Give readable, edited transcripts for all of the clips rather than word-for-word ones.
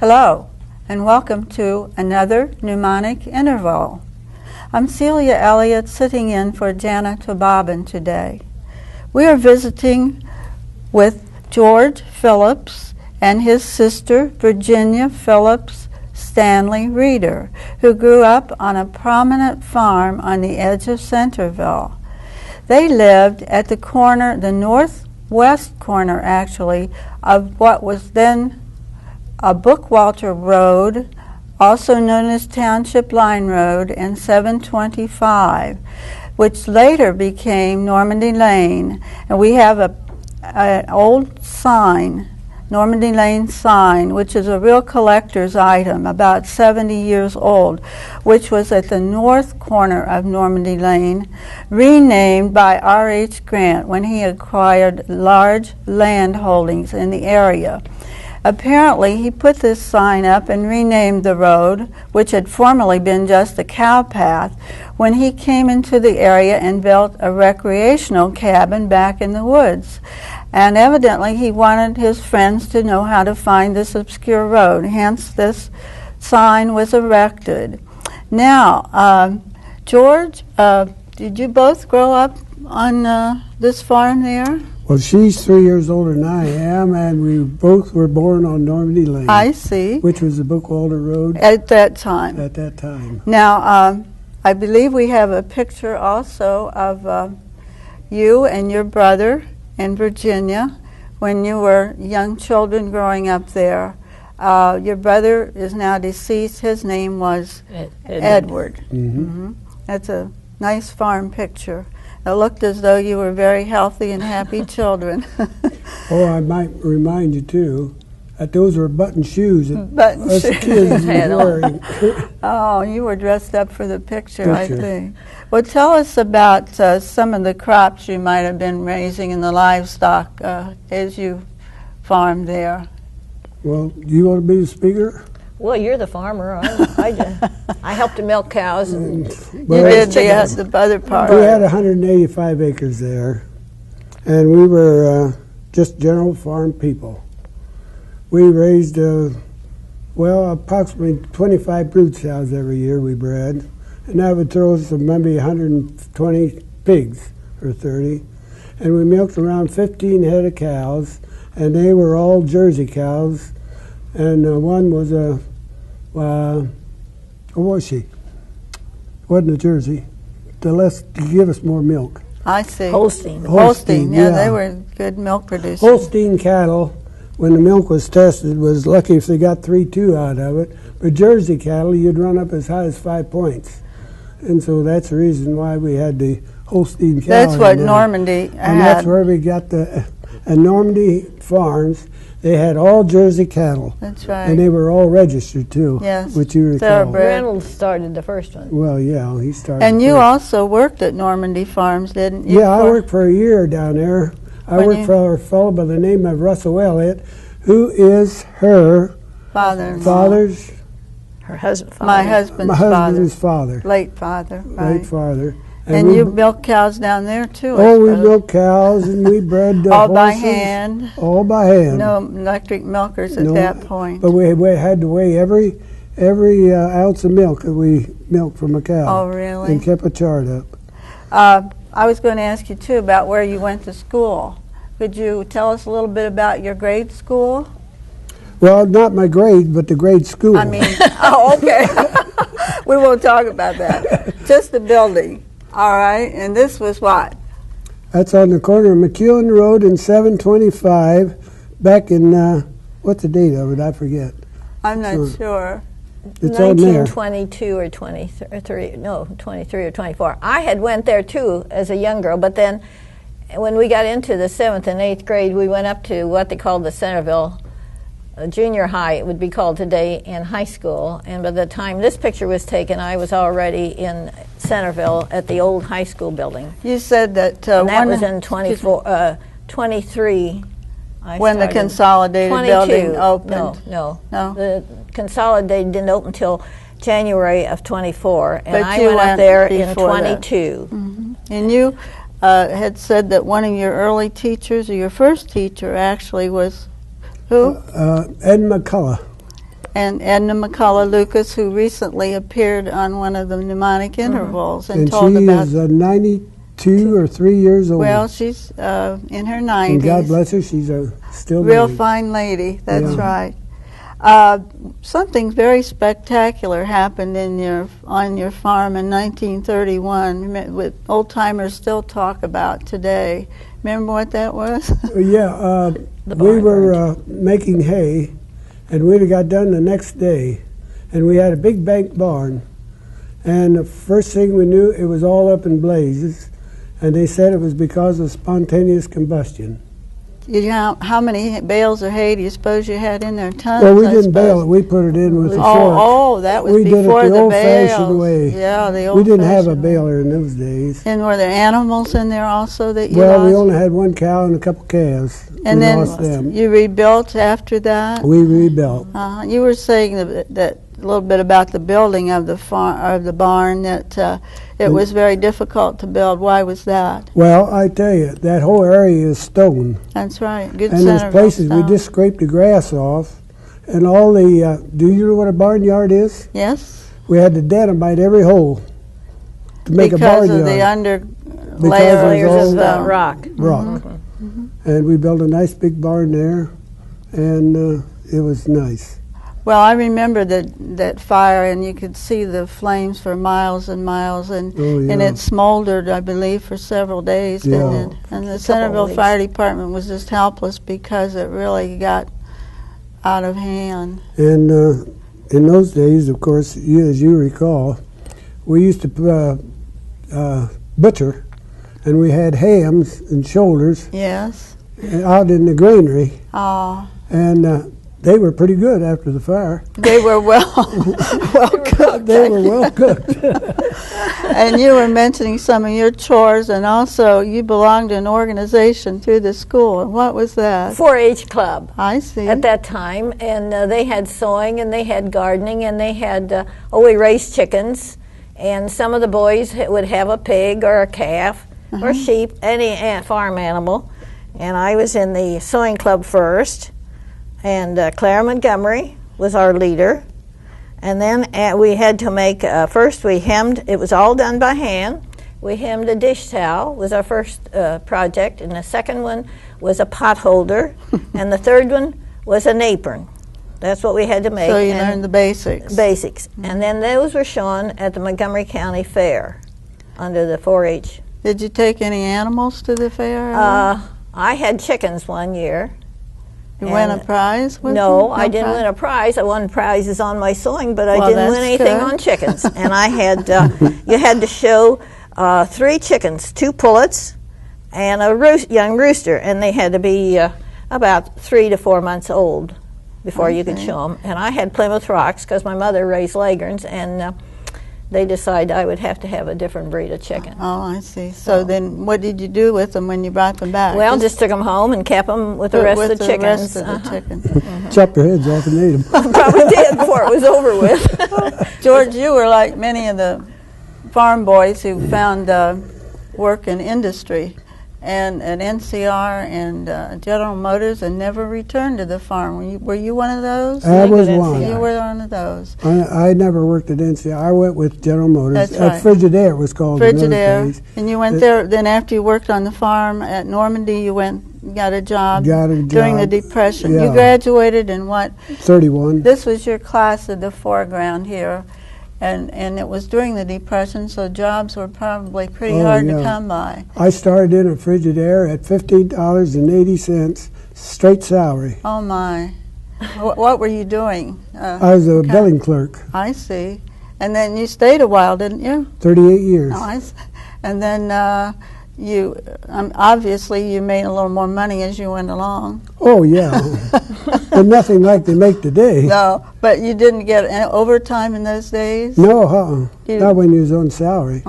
Hello, and welcome to another mnemonic interval. I'm Celia Elliott, sitting in for Jana Tobabin today. We are visiting with George Phillips and his sister Virginia Phillips Stanley Reeder, who grew up on a prominent farm on the edge of Centerville. They lived at the corner, the northwest corner actually, of what was then a Bookwalter Road, also known as Township Line Road, and 725, which later became Normandy Lane. And we have an old sign, Normandy Lane sign, which is a real collector's item, about 70 years old, which was at the north corner of Normandy Lane, renamed by R.H. Grant when he acquired large land holdings in the area. Apparently, he put this sign up and renamed the road, which had formerly been just a cow path, when he came into the area and built a recreational cabin back in the woods. And evidently, he wanted his friends to know how to find this obscure road. Hence, this sign was erected. Now, George, did you both grow up on this farm there? Well, she's 3 years older than I am, and we both were born on Normandy Lane. I see. Which was the Bookwalter Road. At that time. At that time. Now, I believe we have a picture also of you and your brother in Virginia when you were young children growing up there. Your brother is now deceased. His name was Edward. Mm-hmm. That's a nice farm picture. It looked as though you were very healthy and happy children. Oh, I might remind you, too, that those were button shoes that Button us shoes. kids were wearing. Oh, you were dressed up for the picture, I think. Well, tell us about some of the crops you might have been raising in the livestock as you farmed there. Well, do you want to be the speaker? Well, you're the farmer. I helped to milk cows. And you did the other part. We had 185 acres there, and we were just general farm people. We raised, approximately 25 brood sows every year we bred, and that would throw us maybe 120 pigs or 30. And we milked around 15 head of cows, and they were all Jersey cows, and one was a what was she? Wasn't a Jersey. To give us more milk. I see. Holstein. Holstein, yeah, they were good milk producers. Holstein cattle, when the milk was tested, was lucky if they got 3.2 out of it. But Jersey cattle, you'd run up as high as 5 points. And so that's the reason why we had the Holstein cattle. That's what Normandy had. And that's where we got the Normandy farms. They had all Jersey cattle. That's right. And they were all registered, too. Yes. Which you recall. Thoroughbred. Reynolds started the first one. Well, yeah, he started. And you first. also worked at Normandy Farms, didn't you? Yeah, I worked for a year down there. I worked for a fellow by the name of Russell Elliott, who is her father's... Her husband, father. My husband's father. Late father. Right. Late father. And you milked cows down there, too, Oh, we milked cows, and we bred all horses. by hand? All by hand. No electric milkers at that point. But we had to weigh every ounce of milk that we milked from a cow. Oh, really? And kept a chart up. I was going to ask you, too, about where you went to school. Could you tell us a little bit about your grade school? Well, not my grade, but the grade school. I mean, oh, okay. We won't talk about that. Just the building. All right, and this was what? That's on the corner of McEwen Road and 725, back in, what's the date of it? I forget. I'm not sure. It's on there. 1922 or 23, no, 23 or 24. I had went there, too, as a young girl, but then when we got into the 7th and 8th grade, we went up to what they called the Centerville junior high, it would be called today, in high school. And by the time this picture was taken, I was already in Centerville at the old high school building. You said that... and that was in 23. When the consolidated 22. Building opened. No. The consolidated didn't open until January of 24. And but I went up there in 22. Mm-hmm. And you had said that one of your early teachers, or your first teacher actually, was who? Ed McCullough. and Edna McCullough Lucas, who recently appeared on one of the mnemonic intervals and told she about. is 92 or 3 years old. Well, she's in her 90s. And God bless her, she's still real married. fine lady. That's Yeah. right. Something very spectacular happened on your farm in 1931, with old timers still talk about today. Remember what that was? Yeah, we were making hay, and we got done the next day, and we had a big bank barn, and the first thing we knew, it was all up in blazes, and they said it was because of spontaneous combustion. How many bales of hay do you suppose you had in there? Tons. Well, we didn't bale it. We put it in with a fork. Oh, that was we before did it the bales. old-fashioned way. Yeah, the old-fashioned We didn't have a way. baler in those days. And were there animals in there also that you Well, lost? we only had one cow and a couple calves. And we then lost them. you rebuilt after that? We rebuilt. You were saying that a little bit about the building of the barn, that it was very difficult to build. Why was that? Well, I tell you, that whole area is stone. That's right. Good And there's Centerville places we stone. just scraped the grass off, and all the. Do you know what a barnyard is? Yes. We had to dynamite every hole to make Because a barnyard. of the under Because Layers of all rock. rock. And we built a nice big barn there, and it was nice. Well, I remember that fire, and you could see the flames for miles and miles, and and it smoldered, I believe, for several days, didn't it? And the Centerville Fire Department was just helpless because it really got out of hand. And in those days, of course, as you recall, we used to butcher, and we had hams and shoulders Yes. out in the granary, Oh, and they were pretty good after the fire. they were well cooked. They were well cooked. And you were mentioning some of your chores, and also you belonged to an organization through the school. And what was that? 4-H club. I see. At that time, and they had sewing, and they had gardening, and they had we raised chickens, and some of the boys would have a pig or a calf or sheep, any farm animal, and I was in the sewing club first, and Clara Montgomery was our leader, and then we had to make first we hemmed. It was all done by hand. We hemmed a dish towel was our first project, and the second one was a pot holder, and the third one was an apron. That's what we had to make. So you learned the basics. Basics. And then those were shown at the Montgomery County Fair under the 4-H. Did you take any animals to the fair? I had chickens one year. You win a prize? with No, them? I didn't win a prize. I won prizes on my sewing, but I Well, didn't win that's anything good. on chickens. And I had, you had to show 3 chickens, 2 pullets, and a young rooster, and they had to be about 3 to 4 months old before you could show them. And I had Plymouth Rocks because my mother raised Leghorns, and they decided I would have to have a different breed of chicken. Oh, I see. So then what did you do with them when you brought them back? Well, just took them home and kept them with the rest of the chickens. Rest of the chickens. Chopped their heads off and ate them. Probably did before it was over with. George, you were like many of the farm boys who found work in industry and at NCR and General Motors and never returned to the farm. Were you one of those? I was one. You were one of those. I never worked at NCR. I went with General Motors. That's right. Frigidaire was called in those days. And you went there, then after you worked on the farm at Normandy, you got a job during the Depression. Yeah. You graduated in what? 31. This was your class in the foreground here. And it was during the Depression, so jobs were probably pretty hard to come by. I started in a Frigidaire at $15.80 straight salary. Oh, my. What were you doing? I was a billing clerk. I see. And then you stayed a while, didn't you? 38 years. Oh, and then you obviously you made a little more money as you went along. Oh, yeah. But nothing like they make today. No, but you didn't get any overtime in those days? No, not when you was on salary.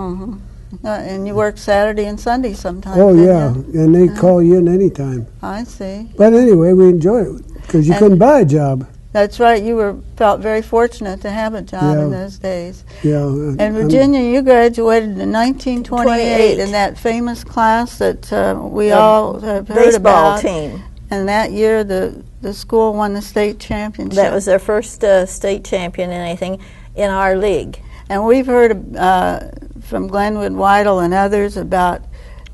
And you worked Saturday and Sunday sometimes. Oh, didn't yeah, you? and they call you in anytime. I see. But anyway, we enjoyed it because you couldn't buy a job. That's right. You felt very fortunate to have a job in those days. Yeah. And Virginia, you graduated in 1928 in that famous class that we all have heard baseball about. team. And that year, the school won the state championship. That was their first state champion in anything in our league. And we've heard from Glenwood Weidel and others about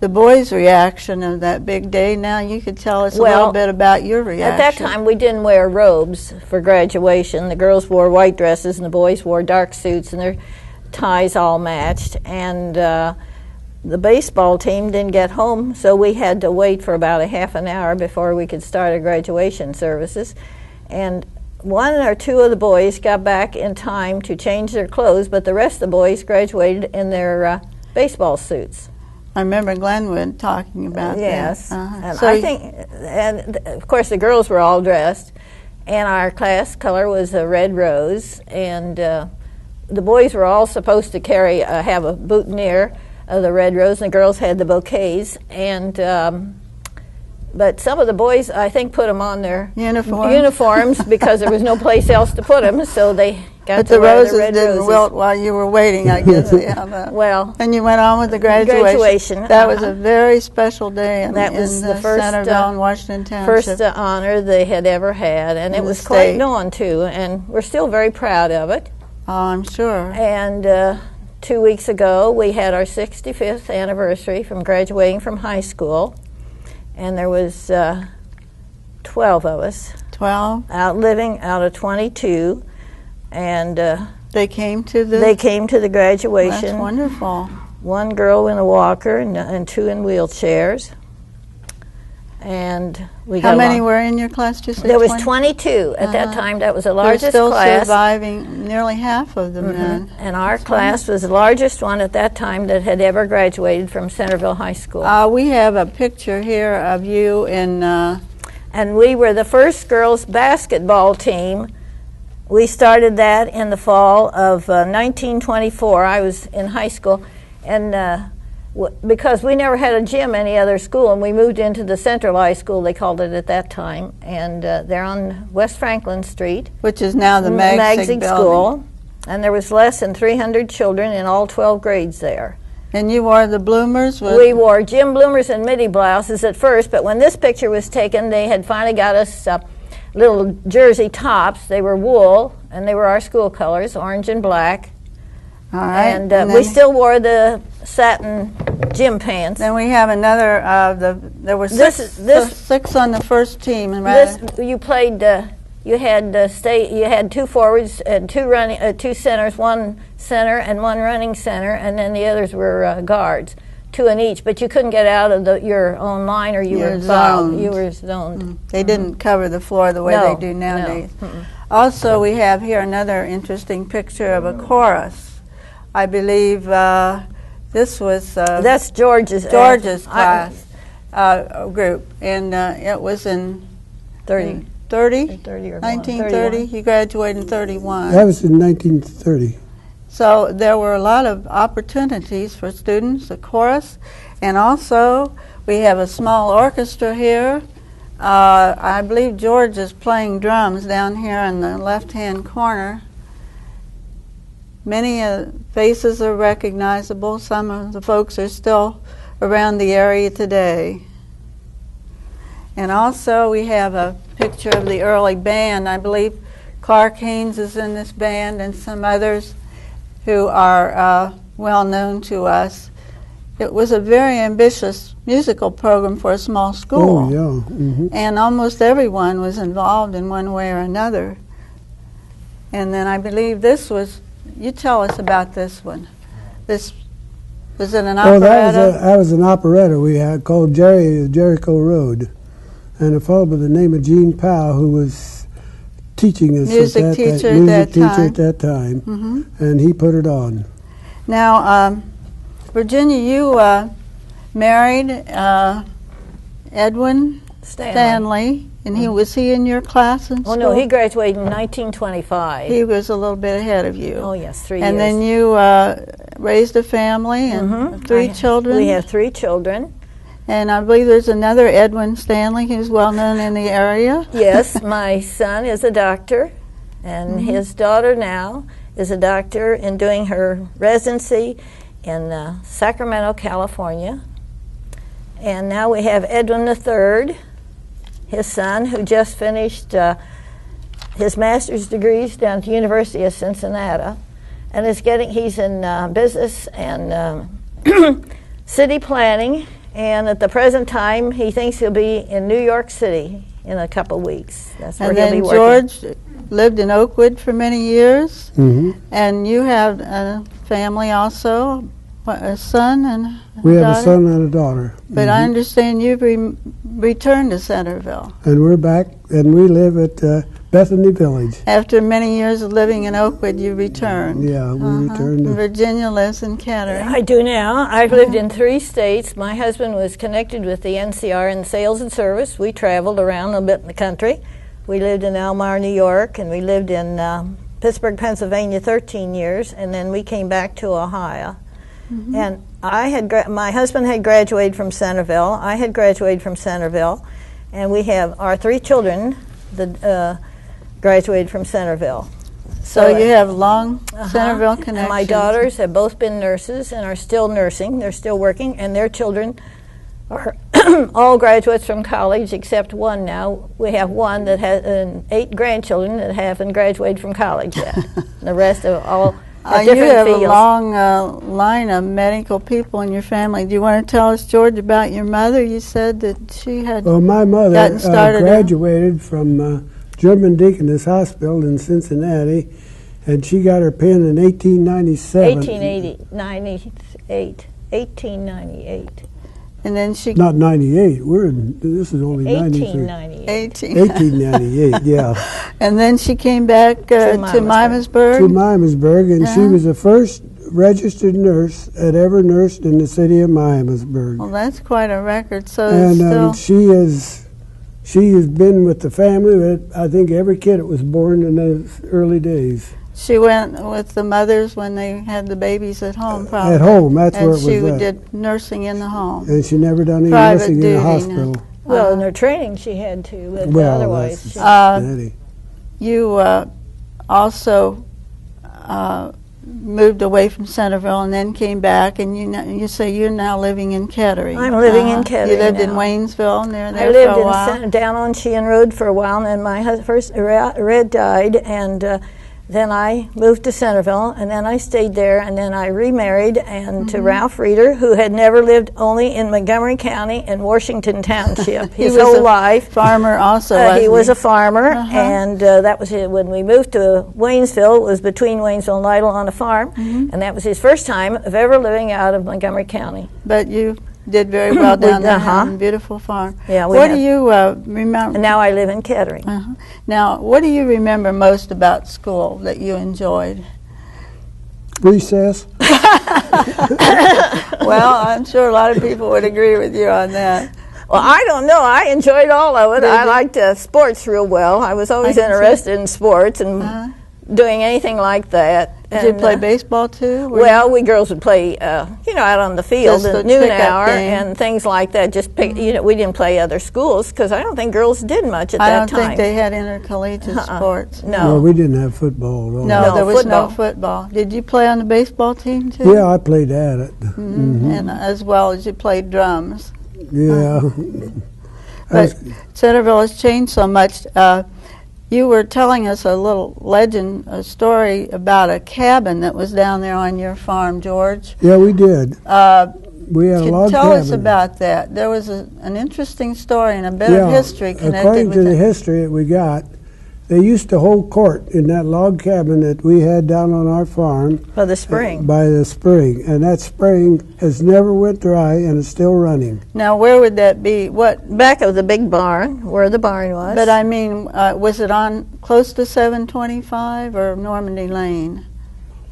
the boys' reaction of that big day. Now you could tell us a little bit about your reaction. At that time, we didn't wear robes for graduation. The girls wore white dresses and the boys wore dark suits, and their ties all matched. And the baseball team didn't get home, so we had to wait for about a half an hour before we could start our graduation services. And one or two of the boys got back in time to change their clothes, but the rest of the boys graduated in their baseball suits. I remember Glenwood talking about that. Yes, and I think, and of course the girls were all dressed, and our class color was a red rose, and the boys were all supposed to have a boutonniere of the red rose, and the girls had the bouquets, and but some of the boys, I think, put them on their uniforms because there was no place else to put them, so they got to wear the red roses. But the roses didn't wilt while you were waiting, I guess. Well, and you went on with the graduation. That was a very special day in the first Centerville and Washington Township. First honor they had ever had, and it was quite known, too, and we're still very proud of it. Oh, I'm sure. And 2 weeks ago, we had our 65th anniversary from graduating from high school. And there was 12 of us. 12? Living out of 22. And they came to the graduation. That's wonderful. One girl in a walker and two in wheelchairs. And we got How many were in your class? There was 22 at that time. That was the largest still class. Surviving nearly half of the men. And our class was the largest one at that time that had ever graduated from Centerville High School. We have a picture here of you in... and we were the first girls' basketball team. We started that in the fall of 1924. I was in high school, and because we never had a gym any other school, and we moved into the centralized school, they called it at that time, and they're on West Franklin Street. Which is now the Magsig School. And there was less than 300 children in all 12 grades there. And you wore the bloomers? We wore gym bloomers and midi blouses at first, but when this picture was taken, they had finally got us little jersey tops. They were wool, and they were our school colors, orange and black. All right. And we still wore the satin gym pants. Then we have another. There were six on the first team. You played. You had two forwards and two centers, one center and one running center, and then the others were guards, two in each. But you couldn't get out of your own line, or you were zoned. You were zoned. They didn't cover the floor the way they do nowadays. No. Also, we have here another interesting picture of a chorus. I believe this was that's George's class group, and it was in 1930. He graduated in 31. That was in 1930. So there were a lot of opportunities for students, a chorus, and also we have a small orchestra here. I believe George is playing drums down here in the left-hand corner. Many faces are recognizable. Some of the folks are still around the area today. And also we have a picture of the early band. I believe Clark Haynes is in this band and some others who are well known to us. It was a very ambitious musical program for a small school. Oh, yeah. Mm-hmm. And almost everyone was involved in one way or another. And then I believe this was... You tell us about this one. This was it an operetta? That was an operetta we had called Jericho Road, and a fellow by the name of Gene Powell, who was teaching us music teacher at that time, mm-hmm. and he put it on. Now, Virginia, you married Edwin Stanley. And was he in your class in school? Oh, no, he graduated in 1925. He was a little bit ahead of you. Oh, yes, 3 years. And then you raised a family and three children? We have 3 children. And I believe there's another Edwin Stanley who's well known in the area. Yes, my son is a doctor, and his daughter now is a doctor and doing her residency in Sacramento, California. And now we have Edwin III. his son, who just finished his master's degrees down at the University of Cincinnati, and he's in business and city planning, and at the present time he thinks he'll be in New York City in a couple weeks. That's where he'll be working. And George lived in Oakwood for many years, Mm-hmm. and you have a family also, a son and a We have daughter? a son and a daughter. But I understand you've returned to Centerville. And we're back, and we live at Bethany Village. After many years of living in Oakwood, you returned. Yeah, we returned. And Virginia lives in Kettering. I do now. I've lived in 3 states. My husband was connected with the NCR in sales and service. We traveled around a bit in the country. We lived in Elmira, New York, and we lived in Pittsburgh, Pennsylvania 13 years, and then we came back to Ohio. And my husband had graduated from Centerville. I had graduated from Centerville, and we have our 3 children that graduated from Centerville. So you have long Centerville connections. And my daughters have both been nurses and are still nursing. They're still working, and their children are all graduates from college except one now. We have one that has 8 grandchildren that haven't graduated from college yet. The rest of all have you different have fields. a long line of medical people in your family. Do you want to tell us, George, about your mother? You said that she had Well, my mother gotten started graduated from German Deaconess Hospital in Cincinnati, and she got her pin in 1897. 1898. And then she... Not 98. This is only 93. 1898, yeah. And then she came back to Miamisburg. To Miamisburg, and she was the first registered nurse that ever nursed in the city of Miamisburg. Well, that's quite a record. So And she has been with the family with, I think, every kid that was born in those early days. she went with the mothers when they had the babies at home, probably. At home, that's where it was And she at. did nursing in the home. And she never done any Private nursing in duty a now. hospital. Well, in her training she had to, but Well, otherwise that's she... Daddy. You also moved away from Centerville and then came back, and you say you're now living in Kettering. I'm living in Kettering You lived in now. Waynesville near there I lived for a while. down on Sheehan Road for a while, and then my first Red died, and then I moved to Centerville, and then I stayed there, and then I remarried and to Ralph Reeder, who had never lived only in Montgomery County and Washington Township his was whole a life. Farmer also. He wasn't was a farmer, and that was it. When we moved to Waynesville, it was between Waynesville and Lytle on a farm, and that was his first time of ever living out of Montgomery County. But you did very well down there on a beautiful farm. Yeah, what do you remember? And now I live in Kettering. Now, what do you remember most about school that you enjoyed? Recess. Well, I'm sure a lot of people would agree with you on that. Well, I don't know. I enjoyed all of it. I liked sports real well. I was always interested in sports and doing anything like that. Did you play baseball too? Well, we girls would play, out on the field Just at the noon pickup hour game. and things like that. Just pick, we didn't play other schools because I don't think girls did much at I that don't time. think they had intercollegiate sports. No. Well, we didn't have football at all. No, there was football. no football. Did you play on the baseball team too? Yeah, I played at it. And as well as you played drums. Yeah. But Centerville has changed so much. You were telling us a little legend, a story about a cabin that was down there on your farm, George. Yeah, we did. We had a log Tell cabin. us about that. There was an interesting story and a bit of history connected according with to the it. history that we got, they used to hold court in that log cabin that we had down on our farm For the spring. by the spring, and that spring has never went dry and is still running. Now, where would that be? What? Back of the big barn, where the barn was. But I mean, was it on close to 725 or Normandy Lane?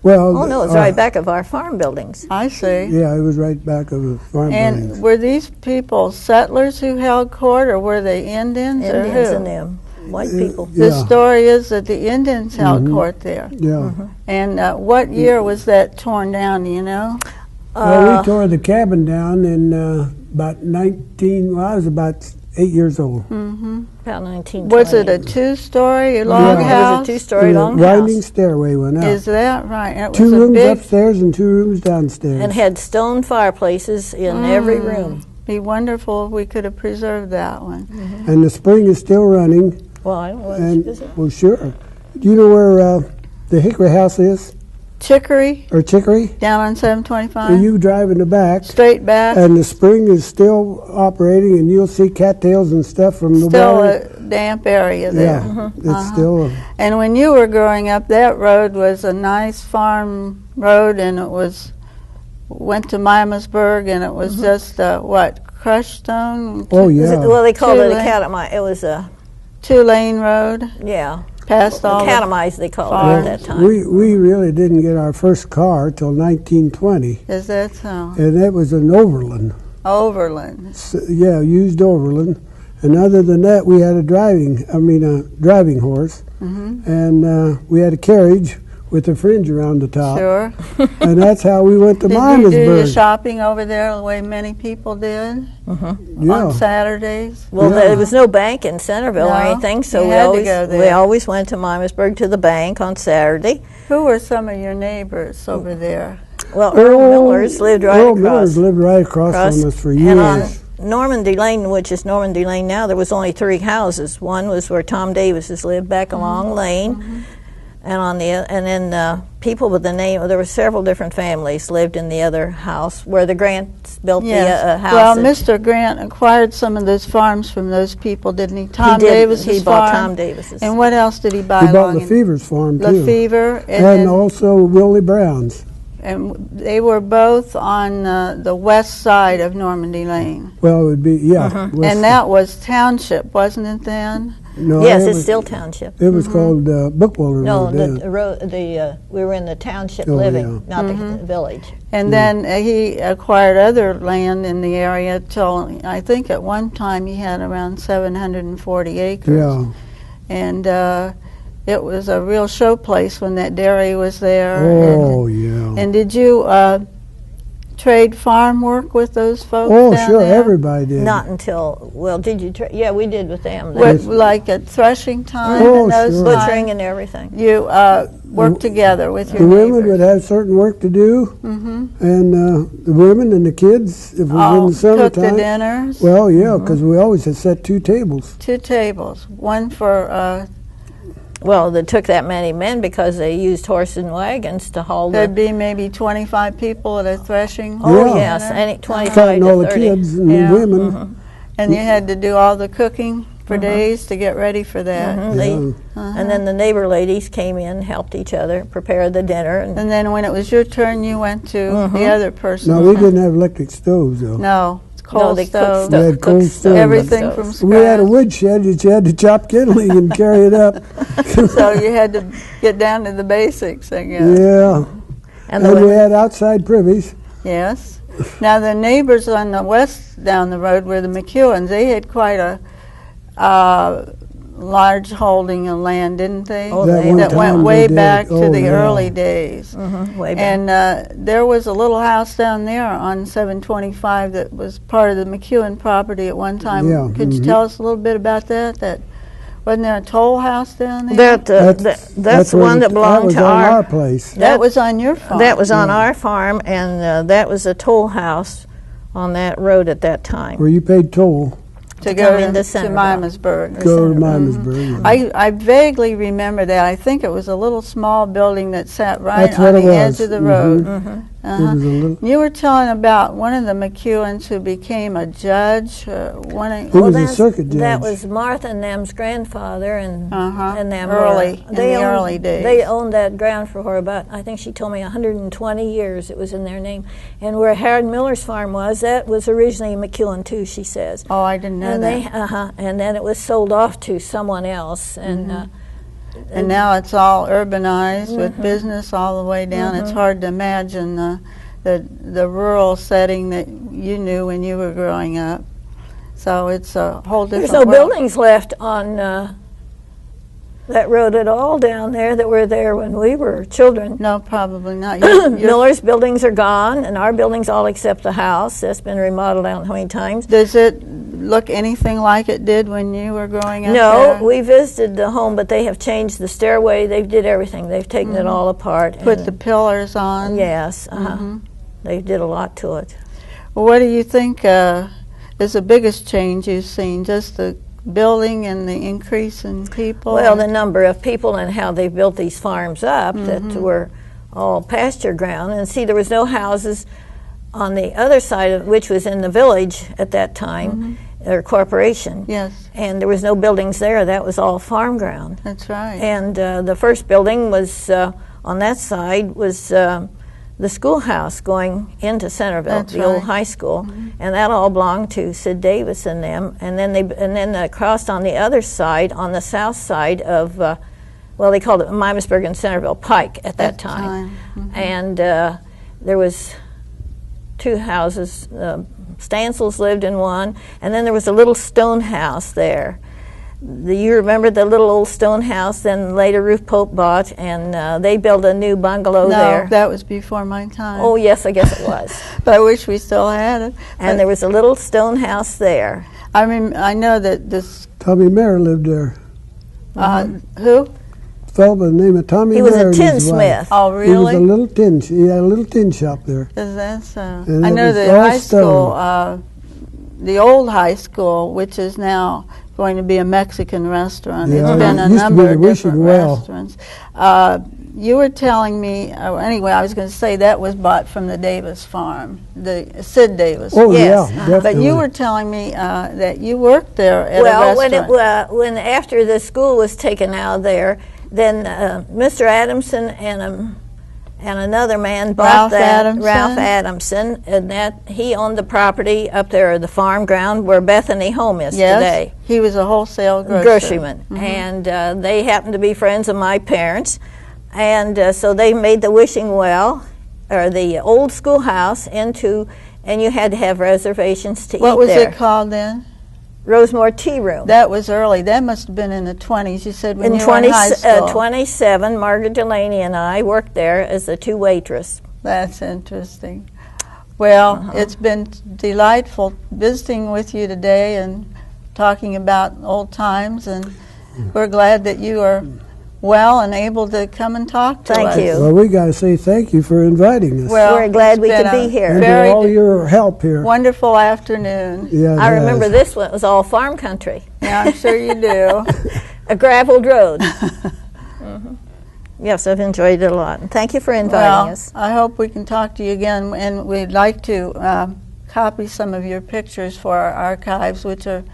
Well, Oh, no, it's right back of our farm buildings. I see. Yeah, it was right back of the farm buildings. And were these people settlers who held court, or were they Indians, or Indians who? and them, white people. The Yeah. story is that the Indians held court there. Yeah. And what year was that torn down, do you know? Well, we tore the cabin down in about I was about 8 years old. About 1920. Was it a two-story log It house? was a two-story And a long winding house. stairway went out. Is that right? And it 2 was a rooms big, upstairs and 2 rooms downstairs. And had stone fireplaces in every room. Be wonderful if we could have preserved that one. And the spring is still running. Well, I don't know. Is it? Well, sure. Do you know where the Hickory House is? Chicory, Or Chicory? down on 725. You drive in the back, Straight back. and the spring is still operating, and you'll see cattails and stuff from the Still water. a damp area there. Yeah, it's still. And when you were growing up, that road was a nice farm road, and it went to Miamisburg, and it was just crushed stone? Oh yeah. Well, they called it a Two-lane. catami. It was a, 2-lane road, yeah, past all the catamize they called it farms. at that time. We really didn't get our first car till 1920, Is that so? and it was an Overland. Overland. Yeah, used Overland. And other than that, we had a driving horse, and we had a carriage with a fringe around the top. Sure. And that's how we went to Did you do your Miamisburg. shopping over there the way many people did on Yeah. Saturdays? Well, Yeah. there was no bank in Centerville or No, anything, so you we had to always go there. we always went to Miamisburg to the bank on Saturday. Who were some of your neighbors over there? Well, Earl Millers lived right Earl across. Millers lived right across from us for And on years. Normandy Lane, which is Normandy Lane now, there was only 3 houses. One was where Tom Davis's lived, back a long lane, and then people with the name. There were several different families lived in the other house where the Grants built the house. Well, Mr. Grant acquired some of those farms from those people, didn't he? Tom Davis's He bought farm. Tom Davis's. And what else did he buy? He bought along in- Lefever's farm too, Lefevre, and then- also Willie Brown's. and they were both on the west side of Normandy Lane. Well, it would be west- And that was township, wasn't it then? no, Yes, it it's was, still township. It was called Bookwalder No, Road then. the road. We were in the township Oh, living, not the village. And then he acquired other land in the area till, I think at one time he had around 740 acres. Yeah. And it was a real show place when that dairy was there. Oh, yeah. And did you trade farm work with those folks Oh, down sure, there? everybody did. Not until, well, did you? Yeah, we did with them. What, like at threshing time Oh, and those sure. Butchering times? and everything. You worked together with your The women neighbors. would have certain work to do, and the women and the kids, if it was in Oh, the cook the summertime. dinners. Well, yeah, because we always had set 2 tables. 2 tables, one for Well, they took that many men because they used horses and wagons to haul there'd the. be maybe 25 people at a threshing. Oh Yeah. yes, dinner. any 25 Counting all to the 30. kids and Yeah. the women. And you had to do all the cooking for days to get ready for that. And then the neighbor ladies came in, helped each other prepare the dinner. And then when it was your turn, you went to the other person. No, we didn't have electric stoves, though. No, coal they stove. cooked We had stuff. coal cooked stove. stuff, Everything cooked from stuff. We had a scratch. woodshed that you had to chop kindling and carry it up. So you had to get down to the basics, I guess. Yeah. And And we the, had outside privies. Yes. Now the neighbors on the west down the road were the McEwens. They had quite a large holding of land, didn't they? Oh, That they- one that went time way they did. back to Oh, the yeah. early days. way back. And there was a little house down there on 725 that was part of the McEwen property at one time. Yeah, Could you tell us a little bit about that? That wasn't there a toll house down there? That's the where one that belonged was to on our. our place. That was on your farm. That was on our farm, and that was a toll house on that road at that time. Where you paid toll. to come go into to Centerville. Miamisburg. Go to Miamisburg. I vaguely remember that. I think it was a little small building that sat right That's on what the it was. edge of the road. It was a little. You were telling about one of the McEwens who became a judge. One of, Who was a that's- circuit judge. That was Martha and them's grandfather, and them Early, were, in the early days. They owned that ground for about, I think she told me, 120 years. It was in their name, and where Harold Miller's farm was, that was originally McEwen too. She says. Oh, I didn't know And that. and then it was sold off to someone else, and And now it's all urbanized with business all the way down. It's hard to imagine the rural setting that you knew when you were growing up. So it's a whole different there's no world. buildings left on that road at all down there that were there when we were children. No, probably not. You're- Miller's buildings are gone, and our buildings all except the house. That's been remodeled out how many times. Does it look anything like it did when you were growing up No, there? we visited the home, but they have changed the stairway. They did everything. They've taken it all apart. Put and- the pillars on? Yes, they did a lot to it. Well, what do you think is the biggest change you've seen? Just the building and the increase in people? Well, the number of people and how they built these farms up that were all pasture ground. And see, there was no houses on the other side of which was in the village at that time, or corporation. Yes. And there was no buildings there. That was all farm ground. That's right. And the first building was on that side was the schoolhouse going into Centerville, That's the old right. high school, and that all belonged to Sid Davis and them. And then they crossed on the other side, on the south side of, well, they called it Miamisburg and Centerville Pike at that time. And there was 2 houses. Stansels lived in one, and then there was a little stone house there. You remember the little old stone house? Then later Ruth Pope bought, and they built a new bungalow there. No, that was before my time. Oh yes, I guess it was. But I wish we still had it. And there was a little stone house there. I mean, I know that this. Tommy Mayer lived there. Who? Fellow by the name of Tommy He was Mayer a and his tinsmith. wife. Oh, He was a really? little tin. He had a little tin shop there. Is that so? And I it know was the all high stone. school, the old high school, which is now going to be a Mexican restaurant. Yeah, It's been it a used to be number the of Wishing different Well. restaurants. You were telling me, anyway, I was going to say that was bought from the Davis farm, the Sid Davis. Oh, Yes. yeah, But definitely. you were telling me that you worked there at a Well, restaurant. when after the school was taken out of there, then Mr. Adamson and another man bought Ralph that. Adamson? Ralph Adamson, and that he owned the property up there, the farm ground where Bethany Home is Yes, today. he was a wholesale Groceryman, and they happened to be friends of my parents, and so they made the wishing well, or the old schoolhouse, into, and you had to have reservations to What eat was there. it called then? Rosemore Tea Room. That was early. That must have been in the 20s. You said when In you were in high school. 27, Margaret Delaney and I worked there as the 2 waitress. That's interesting. Well, it's been delightful visiting with you today and talking about old times, and we're glad that you are well and able to come and talk to us. Thank you. Well, we got to say thank you for inviting us. Well, We're glad it's we been could be a here. and very for all your help here. wonderful afternoon. Yeah, it I remember has. this one. It was all farm country. Yeah, I'm sure you do. A graveled road. Yes, I've enjoyed it a lot. And thank you for inviting Well, us. I hope we can talk to you again, and we'd like to copy some of your pictures for our archives, which are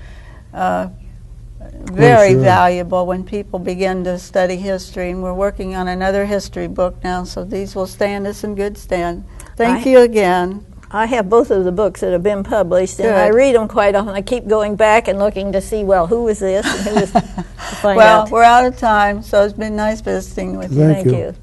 very sure. valuable when people begin to study history. And we're working on another history book now, so these will stand us in good stand. Thank you again. I have both of the books that have been published, and I Good. read them quite often. I keep going back and looking to see, well, who was this and who was to find Well, out. we're out of time, so it's been nice visiting with you. Thank you. you.